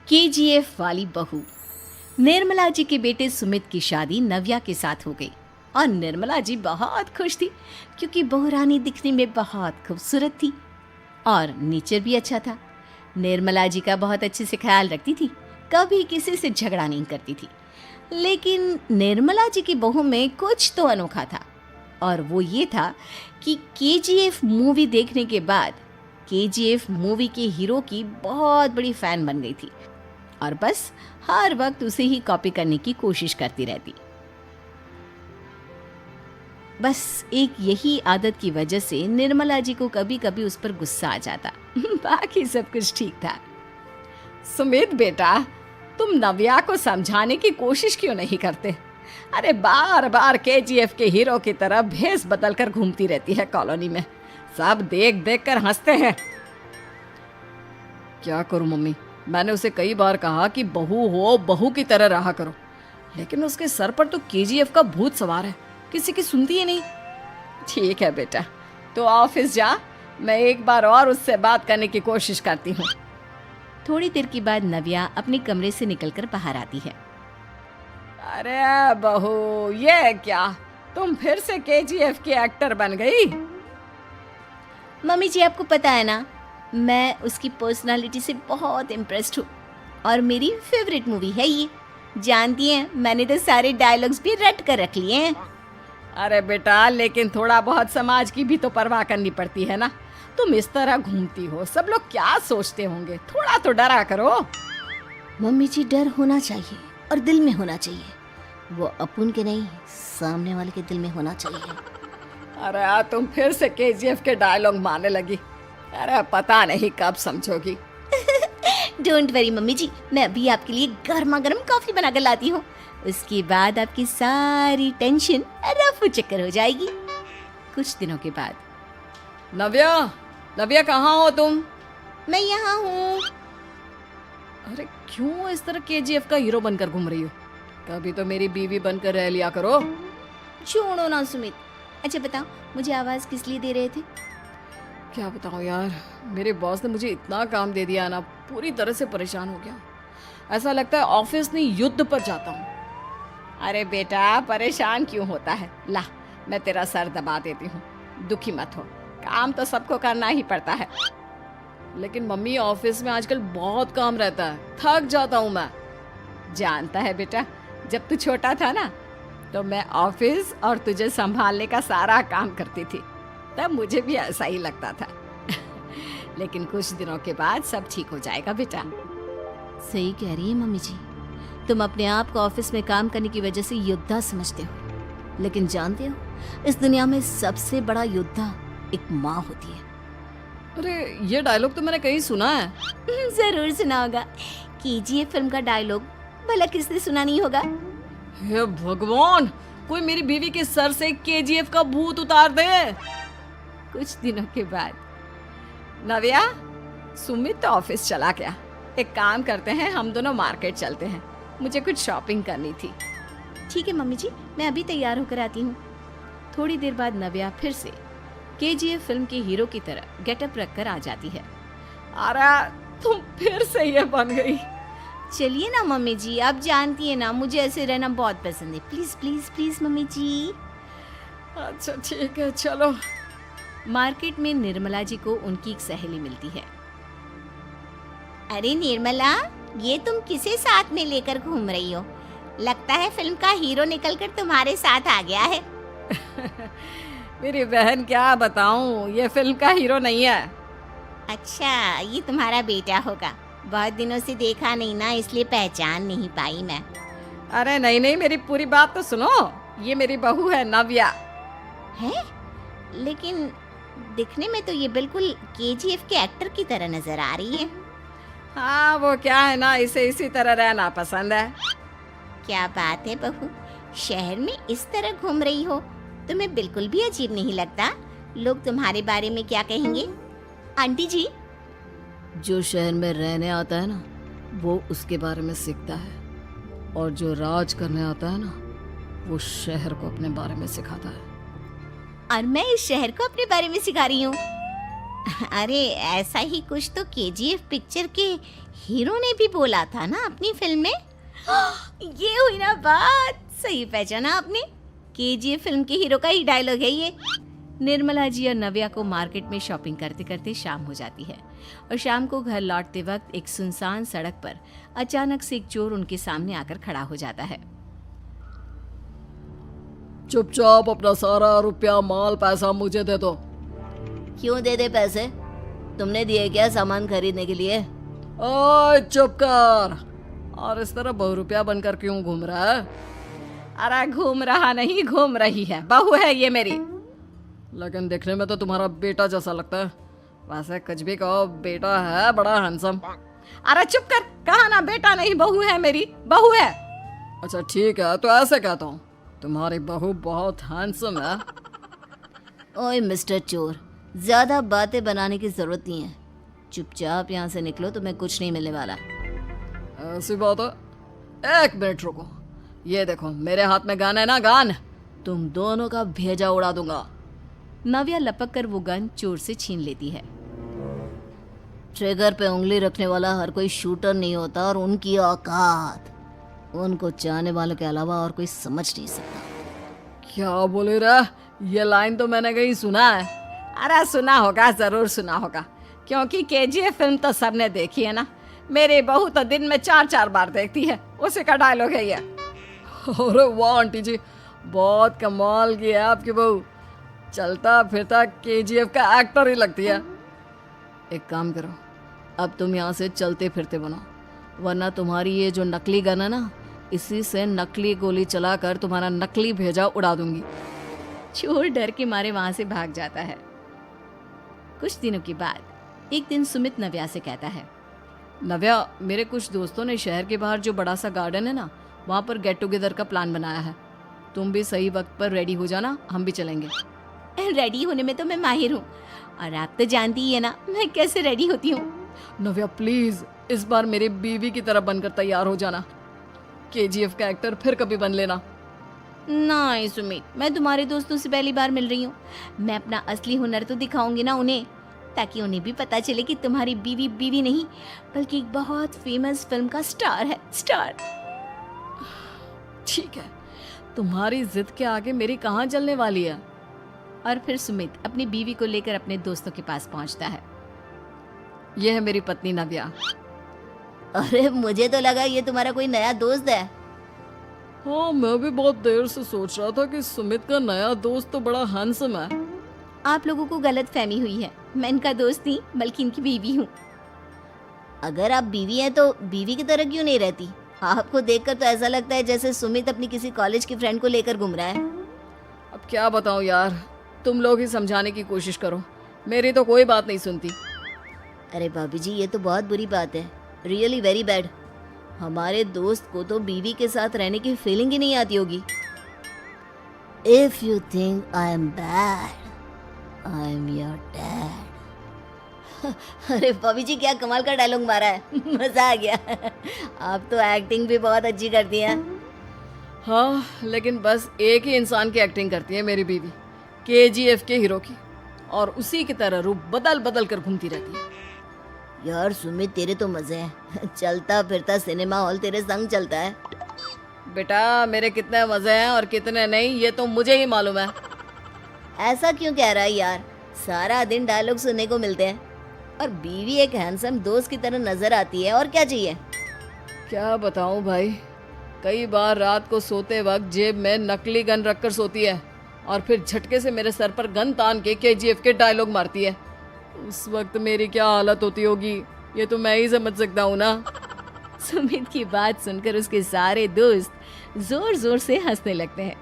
KGF वाली बहू। निर्मला जी के बेटे सुमित की शादी नव्या के साथ हो गई और निर्मला जी बहुत खुश थी क्योंकि बहू रानी दिखने में बहुत खूबसूरत थी और नेचर भी अच्छा था। निर्मला जी का बहुत अच्छे से ख्याल रखती थी, कभी किसी से झगड़ा नहीं करती थी। लेकिन निर्मला जी की बहू में कुछ तो अनोखा था और वो ये था कि केजीएफ मूवी देखने के बाद केजीएफ मूवी के हीरो की बहुत बड़ी फैन बन गई थी और बस हर वक्त उसे ही कॉपी करने की कोशिश करती रहती। बस एक यही आदत की वजह से निर्मला जी को कभी कभी उस पर गुस्सा आ जाता। बाकी सब कुछ ठीक था। सुमित बेटा, तुम नव्या को समझाने की कोशिश क्यों नहीं करते? अरे बार बार केजीएफ के हीरो की तरह भेस बदल कर घूमती रहती है कॉलोनी में। सब देख देख कर हंसते हैं। क्या करूं मम्मी, मैंने उसे कई बार कहा कि बहू हो, बहू की तरह रहा करो, लेकिन उसके सर पर तो केजीएफ का भूत सवार है, किसी की सुनती ही नहीं। ठीक है बेटा, तो ऑफिस जा, मैं एक बार और उससे बात करने की कोशिश करती हूँ। थोड़ी देर के बाद नव्या अपने कमरे से निकलकर बाहर आती है। अरे बहू, ये क्या, तुम फिर से केजीएफ की एक्टर बन गई? मम्मी जी, आपको पता है ना, मैं उसकी पर्सनालिटी से बहुत इम्प्रेस्ड हूँ और मेरी फेवरेट मूवी है ये। जानती हैं, मैंने तो सारे डायलॉग्स भी रट कर रख लिए हैं। अरे बेटा, लेकिन थोड़ा बहुत समाज की भी तो परवाह करनी पड़ती है ना। तुम इस तरह घूमती हो, सब लोग क्या सोचते होंगे, थोड़ा तो डरा करो। मम्मी जी, डर होना चाहिए और दिल में होना चाहिए, वो अपुन के नहीं, सामने वाले के दिल में होना चाहिए। अरे तुम फिर से केजीएफ के डायलॉग मारने लगी। अरे पता नहीं कब समझोगी। डोंट वरी मम्मी जी, मैं अभी आपके लिए गर्मा गर्म कॉफी बनाकर लाती हूँ। उसके बाद आपकी सारी टेंशन रफू चक्कर हो जाएगी। कुछ दिनों के बाद। नव्या, नव्या कहाँ हो तुम? मैं यहाँ हूँ। अरे क्यों इस तरह केजीएफ का हीरो बनकर घूम रही हो? कभी तो मेरी बीवी बनकर रह लिया करो। छोड़ो ना सुमित। अच्छा बताओ, मुझे आवाज किस लिए दे रहे थे? क्या बताऊँ यार, मेरे बॉस ने मुझे इतना काम दे दिया ना, पूरी तरह से परेशान हो गया। ऐसा लगता है ऑफिस नहीं, युद्ध पर जाता हूँ। अरे बेटा, परेशान क्यों होता है? ला, मैं तेरा सर दबा देती हूँ, दुखी मत हो। काम तो सबको करना ही पड़ता है। लेकिन मम्मी, ऑफिस में आजकल बहुत काम रहता है, थक जाता हूँ मैं। जानता है बेटा, जब तू छोटा था ना, तो मैं ऑफिस और तुझे संभालने का सारा काम करती थी, तब मुझे भी ऐसा ही लगता था। लेकिन कुछ दिनों के बाद सब ठीक हो जाएगा बेटा। सही कह रही है मम्मी जी, तुम अपने आप को ऑफिस में काम करने की वजह से योद्धा समझते हो, लेकिन जानते हो, इस दुनिया में सबसे बड़ा योद्धा एक माँ होती है। अरे ये डायलॉग तो मैंने कहीं सुना है। जरूर सुना होगा। केजीएफ फिल्म का डायलॉग भला किसने सुना नहीं होगा? हे भगवान, कोई मेरी बीवी के सर से केजीएफ का भूत उतार दे। कुछ दिनों के बाद। नव्या, सुमित तो ऑफिस चला गया। एक काम करते हैं, हम दोनों मार्केट चलते हैं, मुझे कुछ शॉपिंग करनी थी। ठीक है मम्मी जी, मैं अभी तैयार होकर आती हूँ। थोड़ी देर बाद नव्या फिर से केजीएफ फिल्म के हीरो की तरह गेटअप रखकर आ जाती है। अरे तुम फिर से ये बन गई। चलिए ना मम्मी जी, आप जानती है ना, मुझे ऐसे रहना बहुत पसंद है। प्लीज प्लीज प्लीज मम्मी जी। अच्छा ठीक है, चलो। मार्केट में निर्मला जी को उनकी एक सहेली मिलती है। अरे निर्मला, ये तुम किसे साथ में लेकर घूम रही हो? लगता है फिल्म का हीरो निकलकर तुम्हारे साथ आ गया है। मेरी बहन, क्या बताऊं, ये फिल्म का हीरो नहीं है। अच्छा, ये तुम्हारा बेटा होगा। बहुत दिनों से देखा नहीं ना, इसलिए पहचान नहीं पाई मैं। अरे नहीं नहीं, मेरी पूरी बात तो सुनो। ये मेरी बहू है नव्या। है? लेकिन दिखने में तो ये बिल्कुल केजीएफ के एक्टर की तरह नजर आ रही है। हाँ, वो क्या है ना, इसे इसी तरह रहना पसंद है। क्या बात है बहू, शहर में इस तरह घूम रही हो, तुम्हें बिल्कुल भी अजीब नहीं लगता? लोग तुम्हारे बारे में क्या कहेंगे? आंटी जी, जो शहर में रहने आता है ना, वो उसके बारे में सीखता है, और जो राज करने आता है ना, वो शहर को अपने बारे में सिखाता है। और मैं इस शहर को अपने बारे में सिखा रही हूँ। अरे ऐसा ही कुछ तो केजीएफ पिक्चर के हीरो ने भी बोला था ना अपनी फिल्म में। ये हुई ना बात, सही पहचाना आपने। केजीएफ फिल्म के हीरो का ही डायलॉग है ये। निर्मला जी और नव्या को मार्केट में शॉपिंग करते करते शाम हो जाती है और शाम को घर लौटते वक्त एक सुनसान सड़क पर अचानक से एक चोर उनके सामने आकर खड़ा हो जाता है। चुपचाप अपना सारा रुपया माल पैसा मुझे दे दो। क्यों दे दे पैसे? तुमने दिए क्या सामान खरीदने के लिए? ओए चुप कर। और इस तरह बहुरुपया बनकर क्यों घूम रहा है? अरे घूम रहा नहीं, घूम रही है, बहू है ये मेरी। लेकिन देखने में तो तुम्हारा बेटा जैसा लगता है। वैसे कुछ भी कहो, बेटा है बड़ा हैंडसम। अरे चुप कर, कहा ना बेटा नहीं, बहू है मेरी, बहू है। अच्छा ठीक है, तो ऐसे कहता हूँ, तुम्हारी बहू बहुत हैंडसम है। ओए मिस्टर चोर, ज्यादा बातें बनाने की जरूरत नहीं है। चुपचाप यहाँ से निकलो, तुम्हें कुछ नहीं मिलने वाला। ऐसी बात है। एक मिनट रुको, ये देखो मेरे हाथ में गन है ना, गन। तुम दोनों का भेजा उड़ा दूंगा। नव्या लपक कर वो गन चोर से छीन लेती है। ट्रिगर पे उंगली रखने वाला हर कोई शूटर नहीं होता, और उनकी औकात उनको चाहने वालों के अलावा और कोई समझ नहीं सकता। क्या बोले रे? ये लाइन तो मैंने कहीं सुना है। अरे सुना होगा, जरूर सुना होगा, क्योंकि केजीएफ फिल्म तो सबने देखी है ना। मेरी बहू तो दिन में 4-4 बार देखती है, उसी का डायलॉग है ये। अरे वाह आंटी जी, बहुत कमाल की है आपकी बहू। चलता फिरता केजीएफ का एक्टर ही लगती है। एक काम करो, अब तुम यहाँ से चलते फिरते बनो, वरना तुम्हारी ये जो नकली गन है ना, इसी से नकली गोली चलाकर तुम्हारा नकली भेजा उड़ा दूंगी। चोर डर के मारे वहां से भाग जाता है। कुछ दिनों के बाद एक दिन सुमित नव्या से कहता है, नव्या, मेरे कुछ दोस्तों ने शहर के बाहर जो बड़ा सा गार्डन है ना, वहाँ पर गेट टुगेदर का प्लान बनाया है। तुम भी सही वक्त पर रेडी हो जाना, हम भी चलेंगे। रेडी होने में तो मैं माहिर हूँ, और आप तो जानती ही है ना मैं कैसे रेडी होती हूँ। नव्या प्लीज, इस बार मेरी बीवी की तरह बनकर तैयार हो जाना। केजीएफ का एक्टर फिर कभी बन लेना। नहीं सुमित, मैं तुम्हारे दोस्तों से पहली बार मिल रही हूँ। मैं अपना असली हुनर तो दिखाऊंगी ना उन्हें, ताकि उन्हें भी पता चले कि तुम्हारी बीवी बीवी नहीं, बल्कि एक बहुत फेमस फिल्म का स्टार है, स्टार। ठीक है, तुम्हारी जिद के आगे मेरी कहाँ चलने वाली है। और फिर सुमित अपनी बीवी को लेकर अपने दोस्तों के पास पहुंचता है। यह है मेरी पत्नी नव्या। अरे मुझे तो लगा ये तुम्हारा कोई नया दोस्त है। हाँ, मैं भी बहुत देर से सोच रहा था कि सुमित का नया दोस्त तो बड़ा हैंडसम है। आप लोगों को गलत फहमी हुई है, मैं इनका दोस्त नहीं बल्कि इनकी बीवी हूँ। अगर आप बीवी हैं तो बीवी की तरह क्यों नहीं रहती? आपको देखकर तो ऐसा लगता है जैसे सुमित अपनी किसी कॉलेज की फ्रेंड को लेकर घूम रहा है। अब क्या बताऊं यार, तुम लोग ही समझाने की कोशिश करो, मेरी तो कोई बात नहीं सुनती। अरे भाभी जी, ये तो बहुत बुरी बात है, रियली वेरी बैड। हमारे दोस्त को तो बीवी के साथ रहने की फीलिंग ही नहीं आती होगी। If you think I am bad, I am your dad. अरे भाभी जी, क्या कमाल का डायलॉग मारा है, मजा आ गया। आप तो एक्टिंग भी बहुत अच्छी करती हैं। हाँ, लेकिन बस एक ही इंसान की एक्टिंग करती है मेरी बीवी, केजीएफ के हीरो की, और उसी की तरह रूप बदल बदल कर घूमती रहती है। यार सुमित, तेरे तो मजे हैं, चलता फिरता सिनेमा हॉल तेरे संग चलता है। बेटा, मेरे कितने मजे हैं और कितने नहीं, ये तो मुझे ही मालूम है। ऐसा क्यों कह रहा है यार? सारा दिन डायलॉग सुनने को मिलते हैं, और बीवी एक हैंडसम दोस्त की तरह नजर आती है, और क्या चाहिए? क्या बताऊं भाई, कई बार रात को सोते वक्त जेब में नकली गन रखकर सोती है, और फिर झटके से मेरे सर पर गन तान के केजीएफ के डायलॉग मारती है। उस वक्त मेरी क्या हालत होती होगी, ये तो मैं ही समझ सकता हूँ ना। सुमित की बात सुनकर उसके सारे दोस्त जोर जोर से हंसने लगते हैं।